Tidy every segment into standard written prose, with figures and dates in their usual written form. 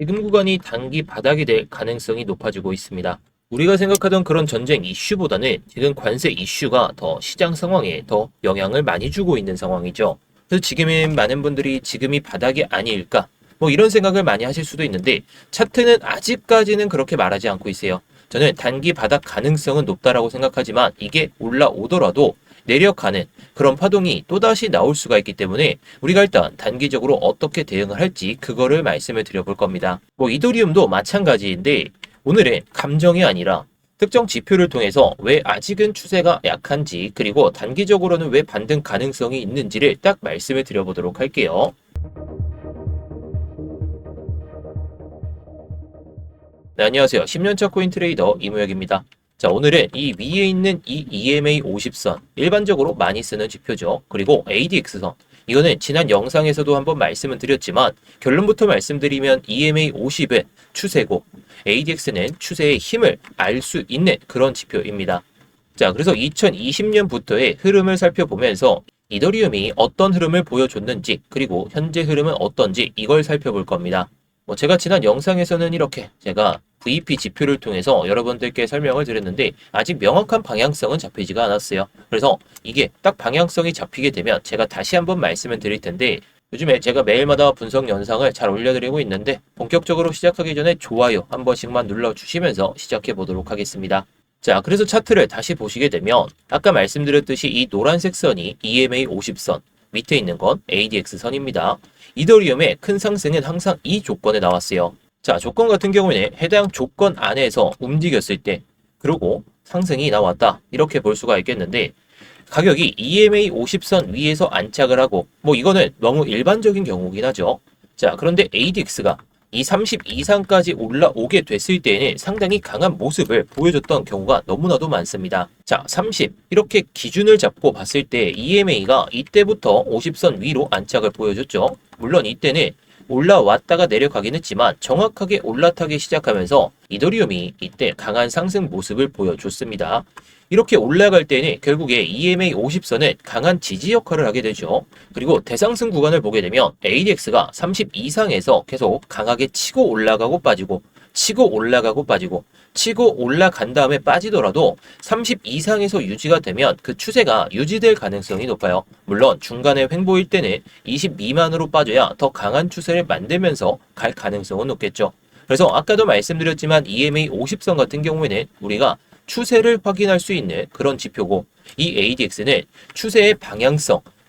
지금 구간이 단기 바닥이 될 가능성이 높아지고 있습니다. 우리가 생각하던 그런 전쟁 이슈보다는 지금 관세 이슈가 더 시장 상황에 더 영향을 많이 주고 있는 상황이죠. 그래서 지금은 많은 분들이 지금이 바닥이 아닐까? 뭐 이런 생각을 많이 하실 수도 있는데 차트는 아직까지는 그렇게 말하지 않고 있어요. 저는 단기 바닥 가능성은 높다라고 생각하지만 이게 올라오더라도 내려가는 그런 파동이 또다시 나올 수가 있기 때문에 우리가 일단 단기적으로 어떻게 대응을 할지 그거를 말씀을 드려볼 겁니다. 뭐 이더리움도 마찬가지인데 오늘은 감정이 아니라 특정 지표를 통해서 왜 아직은 추세가 약한지 그리고 단기적으로는 왜 반등 가능성이 있는지를 딱 말씀을 드려보도록 할게요. 네, 안녕하세요. 10년차 코인 트레이더 이무혁입니다. 자, 오늘은 이 위에 있는 이 EMA 50선, 일반적으로 많이 쓰는 지표죠. 그리고 ADX선, 이거는 지난 영상에서도 한번 말씀을 드렸지만 결론부터 말씀드리면 EMA 50은 추세고 ADX는 추세의 힘을 알 수 있는 그런 지표입니다. 자, 그래서 2020년부터의 흐름을 살펴보면서 이더리움이 어떤 흐름을 보여줬는지 그리고 현재 흐름은 어떤지 이걸 살펴볼 겁니다. 뭐 제가 지난 영상에서는 이렇게 제가 VP 지표를 통해서 여러분들께 설명을 드렸는데 아직 명확한 방향성은 잡히지가 않았어요. 그래서 이게 딱 방향성이 잡히게 되면 제가 다시 한번 말씀을 드릴 텐데 요즘에 제가 매일마다 분석 영상을 잘 올려드리고 있는데 본격적으로 시작하기 전에 좋아요 한 번씩만 눌러주시면서 시작해 보도록 하겠습니다. 자, 그래서 차트를 다시 보시게 되면 아까 말씀드렸듯이 이 노란색 선이 EMA 50선, 밑에 있는 건 ADX 선입니다. 이더리움의 큰 상승은 항상 이 조건에 나왔어요. 자, 조건 같은 경우에는 해당 조건 안에서 움직였을 때 그리고 상승이 나왔다 이렇게 볼 수가 있겠는데 가격이 EMA 50선 위에서 안착을 하고 뭐 이거는 너무 일반적인 경우긴 하죠. 자, 그런데 ADX가 이 30 이상까지 올라오게 됐을 때에는 상당히 강한 모습을 보여줬던 경우가 너무나도 많습니다. 자, 30 이렇게 기준을 잡고 봤을 때 EMA가 이때부터 50선 위로 안착을 보여줬죠. 물론 이때는 올라왔다가 내려가긴 했지만 정확하게 올라타기 시작하면서 이더리움이 이때 강한 상승 모습을 보여줬습니다. 이렇게 올라갈 때는 결국에 EMA 50선은 강한 지지 역할을 하게 되죠. 그리고 대상승 구간을 보게 되면 ADX가 30 이상에서 계속 강하게 치고 올라가고 빠지고 치고 올라가고 빠지고 치고 올라간 다음에 빠지더라도 30 이상에서 유지가 되면 그 추세가 유지될 가능성이 높아요. 물론 중간에 횡보일 때는 20 미만으로 빠져야 더 강한 추세를 만들면서 갈 가능성은 높겠죠. 그래서 아까도 말씀드렸지만 EMA 50선 같은 경우에는 우리가 추세를 확인할 수 있는 그런 지표고 이 ADX는 추세의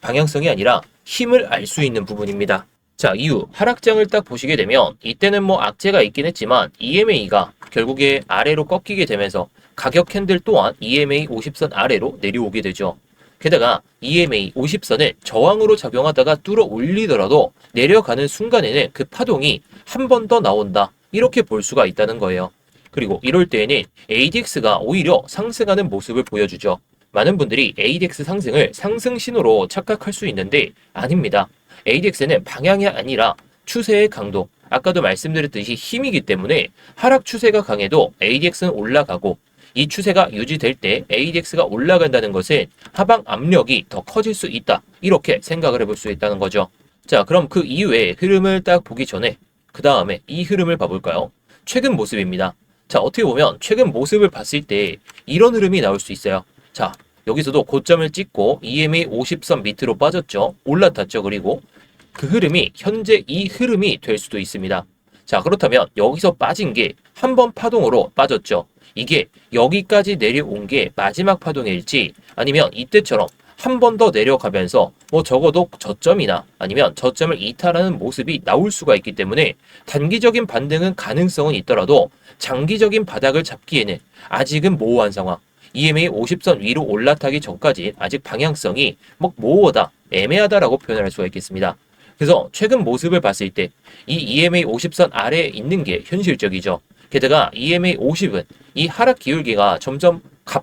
방향성이 아니라 힘을 알 수 있는 부분입니다. 자, 이후 하락장을 딱 보시게 되면 이때는 뭐 악재가 있긴 했지만 EMA가 결국에 아래로 꺾이게 되면서 가격 캔들 또한 EMA 50선 아래로 내려오게 되죠. 게다가 EMA 50선을 저항으로 작용하다가 뚫어 올리더라도 내려가는 순간에는 그 파동이 한 번 더 나온다. 이렇게 볼 수가 있다는 거예요. 그리고 이럴 때에는 ADX가 오히려 상승하는 모습을 보여주죠. 많은 분들이 ADX 상승을 상승 신호로 착각할 수 있는데 아닙니다. ADX는 방향이 아니라 추세의 강도, 아까도 말씀드렸듯이 힘이기 때문에 하락 추세가 강해도 ADX는 올라가고 이 추세가 유지될 때 ADX가 올라간다는 것은 하방 압력이 더 커질 수 있다. 이렇게 생각을 해볼 수 있다는 거죠. 자, 그럼 그 이후에 흐름을 딱 보기 전에 그 다음에 이 흐름을 봐볼까요? 최근 모습입니다. 자, 어떻게 보면 최근 모습을 봤을 때 이런 흐름이 나올 수 있어요. 자, 여기서도 고점을 찍고 EMA 50선 밑으로 빠졌죠. 올라탔죠. 그리고 그 흐름이 현재 이 흐름이 될 수도 있습니다. 자, 그렇다면 여기서 빠진 게 한 번 파동으로 빠졌죠. 이게 여기까지 내려온 게 마지막 파동일지 아니면 이때처럼 한 번 더 내려가면서 뭐 적어도 저점이나 아니면 저점을 이탈하는 모습이 나올 수가 있기 때문에 단기적인 반등은 가능성은 있더라도 장기적인 바닥을 잡기에는 아직은 모호한 상황. EMA 50선 위로 올라타기 전까지 아직 방향성이 뭐 모호하다, 애매하다라고 표현할 수가 있겠습니다. 그래서 최근 모습을 봤을 때 이 EMA 50선 아래에 있는 게 현실적이죠. 게다가 EMA 50은 이 하락 기울기가 점점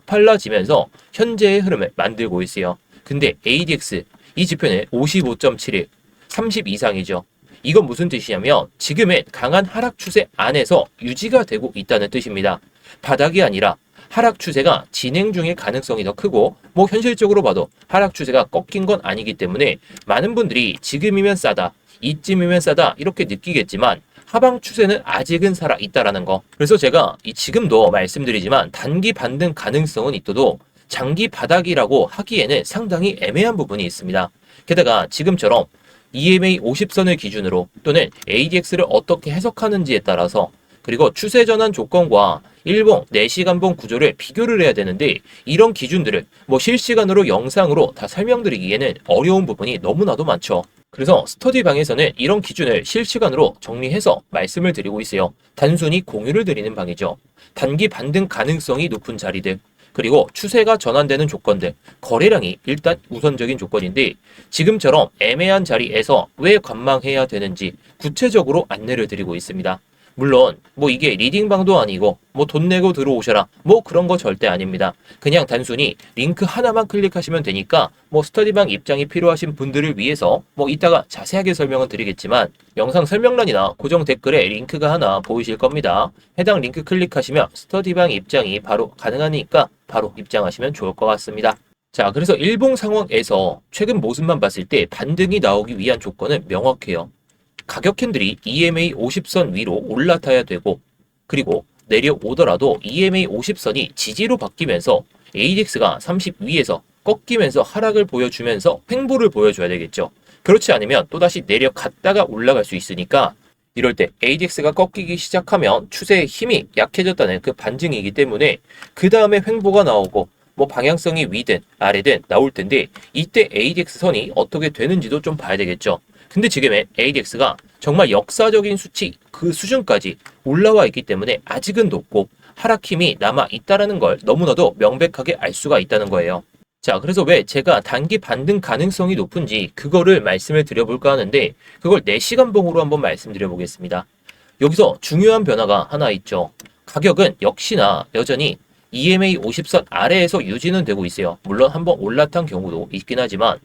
가팔라지면서 현재의 흐름을 만들고 있어요. 근데 ADX 이 지표는 55.71, 30 이상이죠. 이건 무슨 뜻이냐면 지금은 강한 하락 추세 안에서 유지가 되고 있다는 뜻입니다. 바닥이 아니라 하락 추세가 진행 중일 가능성이 더 크고 뭐 현실적으로 봐도 하락 추세가 꺾인 건 아니기 때문에 많은 분들이 지금이면 싸다, 이쯤이면 싸다 이렇게 느끼겠지만 하방 추세는 아직은 살아 있다라는 거. 그래서 제가 지금도 말씀드리지만 단기 반등 가능성은 있어도 장기 바닥이라고 하기에는 상당히 애매한 부분이 있습니다. 게다가 지금처럼 EMA 50선을 기준으로 또는 ADX를 어떻게 해석하는지에 따라서 그리고 추세 전환 조건과 일봉, 4시간봉 구조를 비교를 해야 되는데 이런 기준들을 실시간으로 영상으로 다 설명드리기에는 어려운 부분이 너무나도 많죠. 그래서 스터디방에서는 이런 기준을 실시간으로 정리해서 말씀을 드리고 있어요. 단순히 공유를 드리는 방이죠. 단기 반등 가능성이 높은 자리들, 그리고 추세가 전환되는 조건들, 거래량이 일단 우선적인 조건인데 지금처럼 애매한 자리에서 왜 관망해야 되는지 구체적으로 안내를 드리고 있습니다. 물론 이게 리딩방도 아니고 돈 내고 들어오셔라 그런 거 절대 아닙니다. 그냥 단순히 링크 하나만 클릭하시면 되니까 스터디방 입장이 필요하신 분들을 위해서 이따가 자세하게 설명은 드리겠지만 영상 설명란이나 고정 댓글에 링크가 하나 보이실 겁니다. 해당 링크 클릭하시면 스터디방 입장이 바로 가능하니까 바로 입장하시면 좋을 것 같습니다. 자, 그래서 일봉 상황에서 최근 모습만 봤을 때 반등이 나오기 위한 조건은 명확해요. 가격 캔들이 EMA 50선 위로 올라타야 되고 그리고 내려오더라도 EMA 50선이 지지로 바뀌면서 ADX가 30 위에서 꺾이면서 하락을 보여주면서 횡보를 보여줘야 되겠죠. 그렇지 않으면 또다시 내려갔다가 올라갈 수 있으니까 이럴 때 ADX가 꺾이기 시작하면 추세의 힘이 약해졌다는 그 반증이기 때문에 그 다음에 횡보가 나오고 방향성이 위든 아래든 나올 텐데 이때 ADX 선이 어떻게 되는지도 좀 봐야 되겠죠. 근데 지금의 ADX가 정말 역사적인 수치 그 수준까지 올라와 있기 때문에 아직은 높고 하락 힘이 남아 있다는 걸 너무나도 명백하게 알 수가 있다는 거예요. 자, 그래서 왜 제가 단기 반등 가능성이 높은지 그거를 말씀을 드려볼까 하는데 그걸 4시간봉으로 한번 말씀드려 보겠습니다. 여기서 중요한 변화가 하나 있죠. 가격은 역시나 여전히 EMA 50선 아래에서 유지는 되고 있어요. 물론 한번 올라탄 경우도 있긴 하지만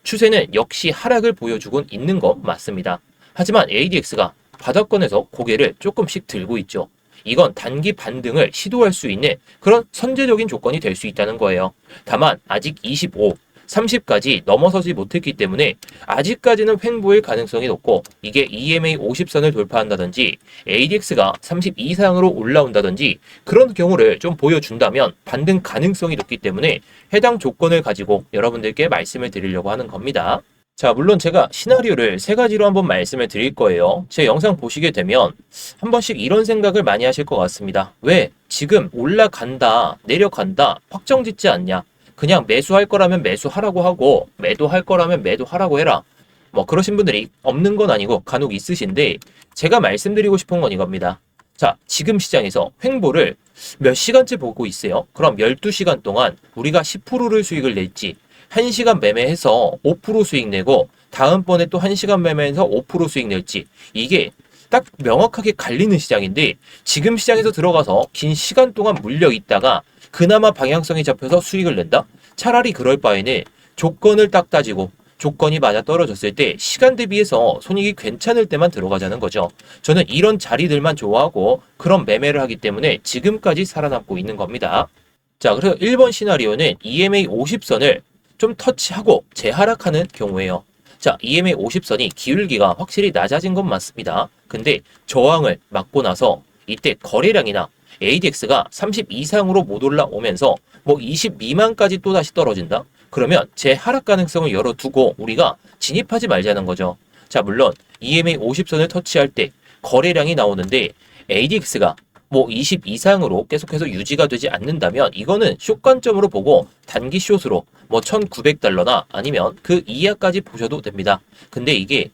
추세는 역시 하락을 보여주곤 있는 거 맞습니다. 하지만 ADX가 바닥권에서 고개를 조금씩 들고 있죠. 이건 단기 반등을 시도할 수 있는 그런 선제적인 조건이 될 수 있다는 거예요. 다만 아직 25, 30까지 넘어서지 못했기 때문에 아직까지는 횡보일 가능성이 높고 이게 EMA 50선을 돌파한다든지 ADX가 30 이상으로 올라온다든지 그런 경우를 좀 보여준다면 반등 가능성이 높기 때문에 해당 조건을 가지고 여러분들께 말씀을 드리려고 하는 겁니다. 자, 물론 제가 시나리오를 3가지로 한번 말씀을 드릴 거예요. 제 영상 보시게 되면 한 번씩 이런 생각을 많이 하실 것 같습니다. 왜 지금 올라간다, 내려간다, 확정 짓지 않냐? 그냥 매수할 거라면 매수하라고 하고 매도할 거라면 매도하라고 해라. 그러신 분들이 없는 건 아니고 간혹 있으신데 제가 말씀드리고 싶은 건 이겁니다. 자, 지금 시장에서 횡보를 몇 시간째 보고 있어요. 그럼 12시간 동안 우리가 10%를 수익을 낼지 1시간 매매해서 5% 수익 내고 다음번에 또 1시간 매매해서 5% 수익 낼지 이게 딱 명확하게 갈리는 시장인데 지금 시장에서 들어가서 긴 시간 동안 물려 있다가 그나마 방향성이 잡혀서 수익을 낸다? 차라리 그럴 바에는 조건을 딱 따지고 조건이 맞아 떨어졌을 때 시간 대비해서 손익이 괜찮을 때만 들어가자는 거죠. 저는 이런 자리들만 좋아하고 그런 매매를 하기 때문에 지금까지 살아남고 있는 겁니다. 자, 그래서 1번 시나리오는 EMA 50선을 좀 터치하고 재하락하는 경우예요. 자, EMA 50선이 기울기가 확실히 낮아진 건 맞습니다. 근데 저항을 맞고 나서 이때 거래량이나 ADX가 30 이상으로 못 올라오면서 20 미만까지 또다시 떨어진다? 그러면 재하락 가능성을 열어두고 우리가 진입하지 말자는 거죠. 자, 물론 EMA 50선을 터치할 때 거래량이 나오는데 ADX가 20 이상으로 계속해서 유지가 되지 않는다면 이거는 숏 관점으로 보고 단기 숏으로 1900달러나 아니면 그 이하까지 보셔도 됩니다. 근데 이게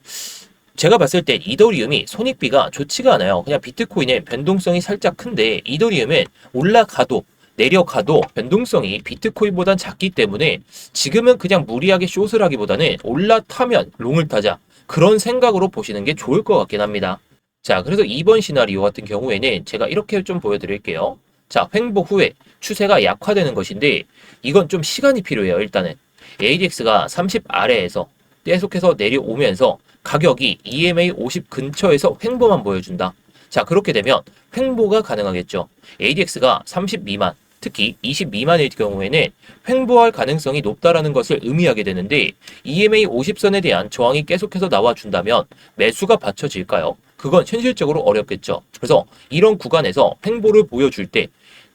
제가 봤을 때 이더리움이 손익비가 좋지가 않아요. 그냥 비트코인의 변동성이 살짝 큰데 이더리움은 올라가도 내려가도 변동성이 비트코인보단 작기 때문에 지금은 그냥 무리하게 숏을 하기보다는 올라타면 롱을 타자 그런 생각으로 보시는 게 좋을 것 같긴 합니다. 자, 그래서 2번 시나리오 같은 경우에는 제가 이렇게 좀 보여드릴게요. 자, 횡보 후에 추세가 약화되는 것인데 이건 좀 시간이 필요해요. 일단은 ADX가 30 아래에서 계속해서 내려오면서 가격이 EMA 50 근처에서 횡보만 보여준다. 자, 그렇게 되면 횡보가 가능하겠죠. ADX가 30 미만, 특히 20 미만일 경우에는 횡보할 가능성이 높다라는 것을 의미하게 되는데 EMA 50선에 대한 저항이 계속해서 나와준다면 매수가 받쳐질까요? 그건 현실적으로 어렵겠죠. 그래서 이런 구간에서 횡보를 보여줄 때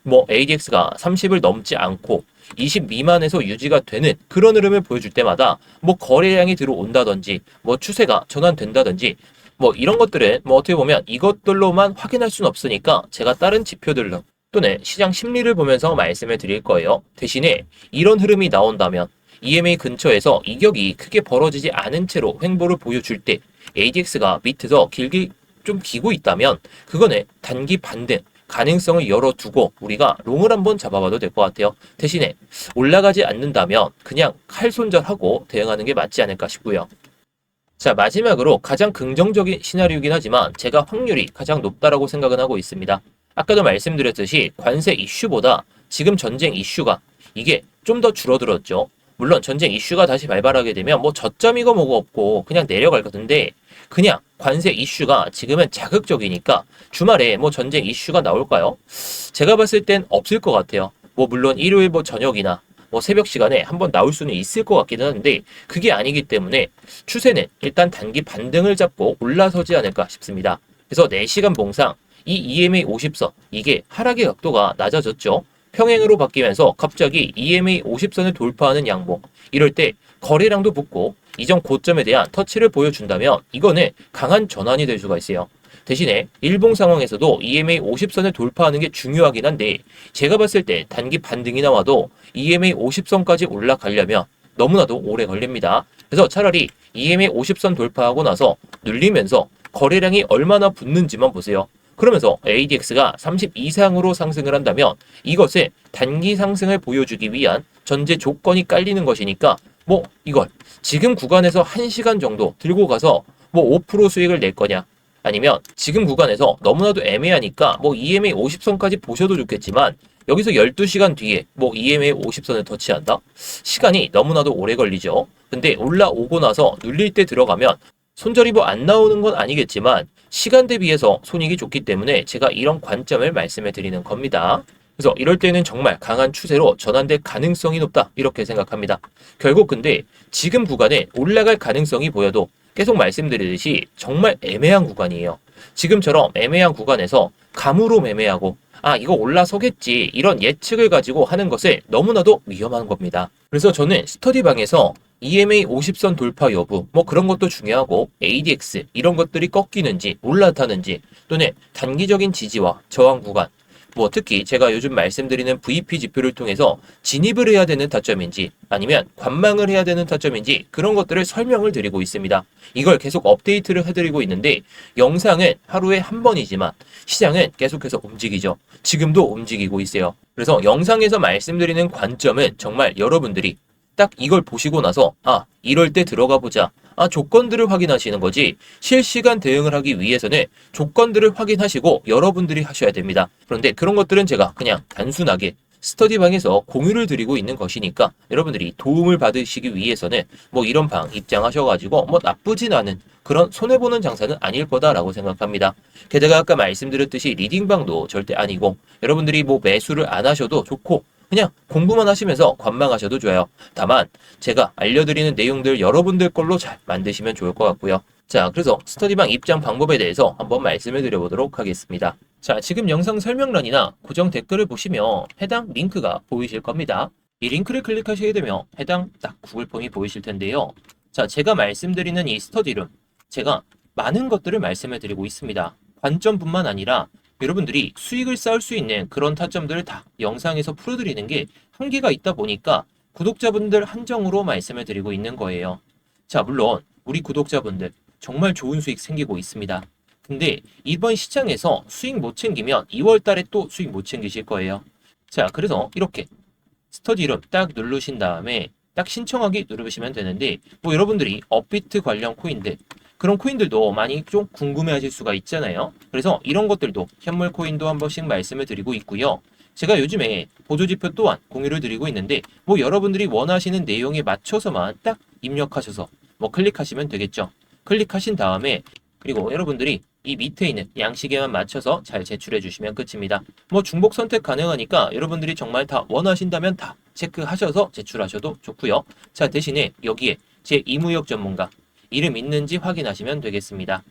뭐 ADX가 30을 넘지 않고 20 미만에서 유지가 되는 그런 흐름을 보여줄 때마다 뭐 거래량이 들어온다든지 뭐 추세가 전환된다든지 뭐 이런 것들은 뭐 어떻게 보면 이것들로만 확인할 수는 없으니까 제가 다른 지표들로 또는 시장 심리를 보면서 말씀을 드릴 거예요. 대신에 이런 흐름이 나온다면 EMA 근처에서 이격이 크게 벌어지지 않은 채로 횡보를 보여줄 때 ADX가 밑에서 길게 좀 기고 있다면 그거는 단기 반등 가능성을 열어두고 우리가 롱을 한번 잡아봐도 될 것 같아요. 대신에 올라가지 않는다면 그냥 칼손절하고 대응하는 게 맞지 않을까 싶고요. 자, 마지막으로 가장 긍정적인 시나리오이긴 하지만 제가 확률이 가장 높다라고 생각은 하고 있습니다. 아까도 말씀드렸듯이 관세 이슈보다 지금 전쟁 이슈가 이게 좀 더 줄어들었죠. 물론 전쟁 이슈가 다시 발발하게 되면 뭐 저점이고 뭐고 없고 그냥 내려갈 건데 그냥 관세 이슈가 지금은 자극적이니까 주말에 뭐 전쟁 이슈가 나올까요? 제가 봤을 땐 없을 것 같아요. 뭐 물론 일요일 뭐 저녁이나 뭐 새벽 시간에 한번 나올 수는 있을 것 같기는 한데 그게 아니기 때문에 추세는 일단 단기 반등을 잡고 올라서지 않을까 싶습니다. 그래서 4시간 봉상 이 EMA 50선 이게 하락의 각도가 낮아졌죠. 평행으로 바뀌면서 갑자기 EMA 50선을 돌파하는 양봉 이럴 때 거래량도 붙고 이전 고점에 대한 터치를 보여준다면 이거는 강한 전환이 될 수가 있어요. 대신에 일봉 상황에서도 EMA 50선을 돌파하는 게 중요하긴 한데 제가 봤을 때 단기 반등이 나와도 EMA 50선까지 올라가려면 너무나도 오래 걸립니다. 그래서 차라리 EMA 50선 돌파하고 나서 눌리면서 거래량이 얼마나 붙는지만 보세요. 그러면서 ADX가 30 이상으로 상승을 한다면 이것을 단기 상승을 보여주기 위한 전제 조건이 깔리는 것이니까 뭐 이걸 지금 구간에서 1시간 정도 들고 가서 뭐 5% 수익을 낼 거냐 아니면 지금 구간에서 너무나도 애매하니까 뭐 EMA 50선까지 보셔도 좋겠지만 여기서 12시간 뒤에 뭐 EMA 50선을 터치한다? 시간이 너무나도 오래 걸리죠. 근데 올라오고 나서 눌릴 때 들어가면 손절이 뭐 안 나오는 건 아니겠지만 시간 대비해서 손익이 좋기 때문에 제가 이런 관점을 말씀해 드리는 겁니다. 그래서 이럴 때는 정말 강한 추세로 전환될 가능성이 높다 이렇게 생각합니다. 결국 근데 지금 구간에 올라갈 가능성이 보여도 계속 말씀드리듯이 정말 애매한 구간이에요. 지금처럼 애매한 구간에서 감으로 매매하고 이거 올라서겠지 이런 예측을 가지고 하는 것을 너무나도 위험한 겁니다. 그래서 저는 스터디방에서 EMA 50선 돌파 여부 뭐 그런 것도 중요하고 ADX 이런 것들이 꺾이는지 올라타는지 또는 단기적인 지지와 저항 구간 뭐 특히 제가 요즘 말씀드리는 VP 지표를 통해서 진입을 해야 되는 타점인지 아니면 관망을 해야 되는 타점인지 그런 것들을 설명을 드리고 있습니다. 이걸 계속 업데이트를 해드리고 있는데 영상은 하루에 한 번이지만 시장은 계속해서 움직이죠. 지금도 움직이고 있어요. 그래서 영상에서 말씀드리는 관점은 정말 여러분들이 딱 이걸 보시고 나서 이럴 때 들어가 보자. 조건들을 확인하시는 거지 실시간 대응을 하기 위해서는 조건들을 확인하시고 여러분들이 하셔야 됩니다. 그런데 그런 것들은 제가 그냥 단순하게 스터디방에서 공유를 드리고 있는 것이니까 여러분들이 도움을 받으시기 위해서는 뭐 이런 방 입장하셔가지고 뭐 나쁘진 않은 그런 손해보는 장사는 아닐 거다라고 생각합니다. 게다가 아까 말씀드렸듯이 리딩방도 절대 아니고 여러분들이 뭐 매수를 안 하셔도 좋고 그냥 공부만 하시면서 관망하셔도 좋아요. 다만 제가 알려드리는 내용들 여러분들 걸로 잘 만드시면 좋을 것 같고요. 자, 그래서 스터디방 입장 방법에 대해서 한번 말씀을 드려보도록 하겠습니다. 자, 지금 영상 설명란이나 고정 댓글을 보시면 해당 링크가 보이실 겁니다. 이 링크를 클릭하시게 되면 해당 딱 구글 폼이 보이실 텐데요. 자, 제가 말씀드리는 이 스터디룸 제가 많은 것들을 말씀을 드리고 있습니다. 관점뿐만 아니라 여러분들이 수익을 쌓을 수 있는 그런 타점들을 다 영상에서 풀어드리는 게 한계가 있다 보니까 구독자분들 한정으로 말씀을 드리고 있는 거예요. 자, 물론 우리 구독자분들 정말 좋은 수익 생기고 있습니다. 근데 이번 시장에서 수익 못 챙기면 2월 달에 또 수익 못 챙기실 거예요. 자, 그래서 이렇게 스터디룸 딱 누르신 다음에 딱 신청하기 누르시면 되는데 뭐 여러분들이 업비트 관련 코인들 그런 코인들도 많이 좀 궁금해하실 수가 있잖아요. 그래서 이런 것들도 현물 코인도 한 번씩 말씀을 드리고 있고요. 제가 요즘에 보조지표 또한 공유를 드리고 있는데 뭐 여러분들이 원하시는 내용에 맞춰서만 딱 입력하셔서 뭐 클릭하시면 되겠죠. 클릭하신 다음에 그리고 여러분들이 이 밑에 있는 양식에만 맞춰서 잘 제출해 주시면 끝입니다. 뭐 중복 선택 가능하니까 여러분들이 정말 다 원하신다면 다 체크하셔서 제출하셔도 좋고요. 자, 대신에 여기에 제 이무역 전문가 이름 있는지 확인하시면 되겠습니다.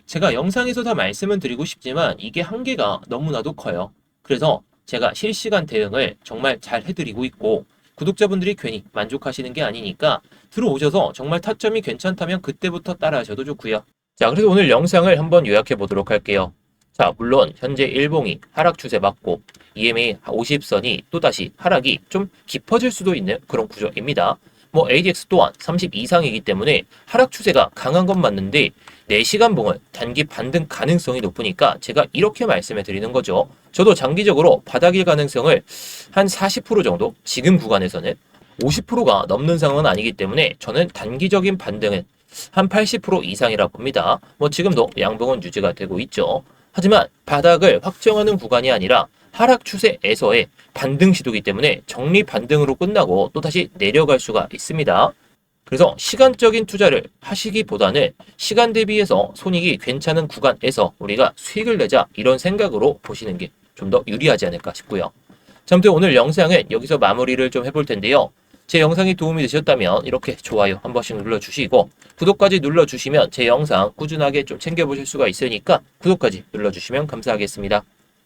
제가 영상에서 다 말씀은 드리고 싶지만 이게 한계가 너무나도 커요. 그래서 제가 실시간 대응을 정말 잘 해드리고 있고 구독자분들이 괜히 만족하시는 게 아니니까 들어오셔서 정말 타점이 괜찮다면 그때부터 따라하셔도 좋고요. 자, 그래서 오늘 영상을 한번 요약해 보도록 할게요. 자, 물론 현재 일봉이 하락 추세 맞고 EMA 50선이 또다시 하락이 좀 깊어질 수도 있는 그런 구조입니다. 뭐 ADX 또한 30 이상이기 때문에 하락 추세가 강한 건 맞는데 4시간 봉은 단기 반등 가능성이 높으니까 제가 이렇게 말씀해 드리는 거죠. 저도 장기적으로 바닥일 가능성을 한 40% 정도, 지금 구간에서는 50%가 넘는 상황은 아니기 때문에 저는 단기적인 반등은 한 80% 이상이라 봅니다. 뭐 지금도 양봉은 유지가 되고 있죠. 하지만 바닥을 확정하는 구간이 아니라 하락 추세에서의 반등 시도이기 때문에 정리 반등으로 끝나고 또다시 내려갈 수가 있습니다. 그래서 시간적인 투자를 하시기보다는 시간 대비해서 손익이 괜찮은 구간에서 우리가 수익을 내자 이런 생각으로 보시는 게 좀 더 유리하지 않을까 싶고요. 자, 아무튼 오늘 영상은 여기서 마무리를 좀 해볼 텐데요. 제 영상이 도움이 되셨다면 이렇게 좋아요 한 번씩 눌러주시고 구독까지 눌러주시면 제 영상 꾸준하게 좀 챙겨보실 수가 있으니까 구독까지 눌러주시면 감사하겠습니다.